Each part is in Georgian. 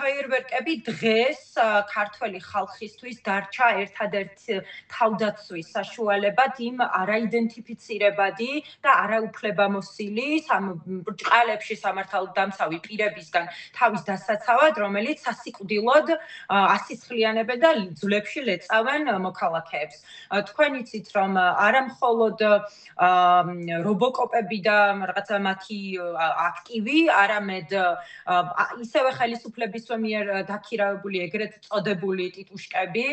ფაიერვერკები დღეს ქართველი ხალხისთვის დარჩა ერთადერთი თავდაცვის საშუალებად იმ არაიდენტიფიცირებადი და არაუფლებამოსილი ბრჭყალებში სამართალდამცავი პირებისგან თავის დასაცავად, რომელიც სასიკვდილოდ ასისხლიანებენ და ძვლებში ლეწავენ მოქალაქეებს. თქვენ იცით, რომ არა მხოლოდ რობოკოპები და რაღაცა მათი აქტივი, არამედ ისევე ხელისუფლებისმ მიერ დაქირავებული ეგრეთ წოდებული ტიტუშკები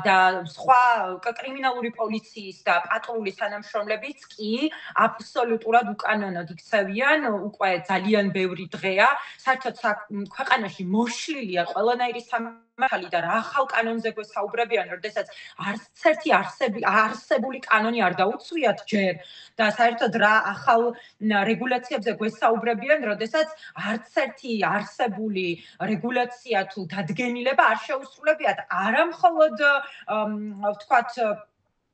და სხვა კრიმინალური პოლიციის და პატრულის თანამშრომლებიც კი აბსოლუტურად უკანონოდ იქცევიან, უკვე ძალიან ბევრი დღეა, საერთოდ ქვეყანაში მოშლილია ყველანაირი სამართალი და რა ახალ კანონზე გვესაუბრებიან, როდესაც არც ერთი არსებული კანონი არ დაუცვიათ ჯერ და საერთოდ რა ახალ რეგულაციებზე გვესაუბრებიან, როდესაც არც ერთი არსებული რეგულაცია თუ დადგენილება არ შეუსრულებიათ არა მხოლოდ ვთქვათ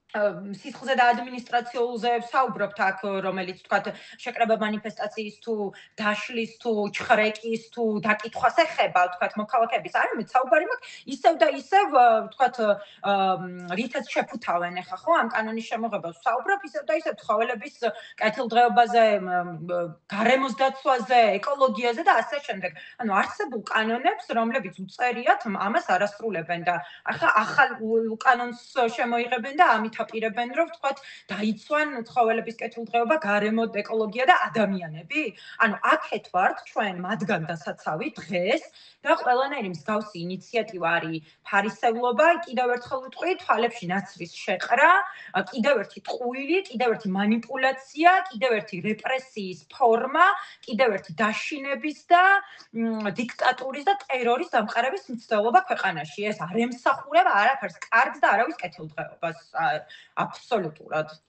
სისხლზე და ადმინისტრაციულზე ვსაუბრობთ აქ, რომელიც ვთქვათ შეკრება მანიფესტაციის თუ დაშლის თუ ჩხრეკის თუ დაკითხვას ეხება, ვთქვათ მოქალაქეების, არამედ საუბარი მაქვს ისევ და ისევ ვთქვათ რითაც შეფუთავენ ახლა ხო ამ კანონის შემოღებას ვსაუბრობ, ისევ და ისევ ცხოველების კეთილდღეობაზე, გარემოს დაცვაზე, ეკოლოგიაზე და ასე შემდეგ. ანუ არსებულ კანონებს, რომლებიც უწერიათ, ამას არასრულებენ და ახლა ახალ კანონს შემოიღებენ და ამით აპირებენ, რომ ვთქვათ, დაიცვან ცხოველების კეთილდღეობა, გარემო, ეკოლოგია და ადამიანები? ანუ აქეთ ვართ ჩვენ მათგან დასაცავი დღეს და ყველანაირი მსგავსი ინიციატივა არის ფარისევლობა, კიდევ ერთხელ ვიტყვი, თვალებში ნაცრის შეყრა, კიდევ ერთი ტყუილი, კიდევ ერთი მანიპულაცია, კიდევ ერთი რეპრესიის ფორმა, კიდევ ერთი დაშინების და დიქტატურის და ტერორის დამყარების მცდელობა ქვეყანაში. ეს არ ემსახურება არაფერს კარგს და არავის კეთილდღეობას აბსოლუტურად.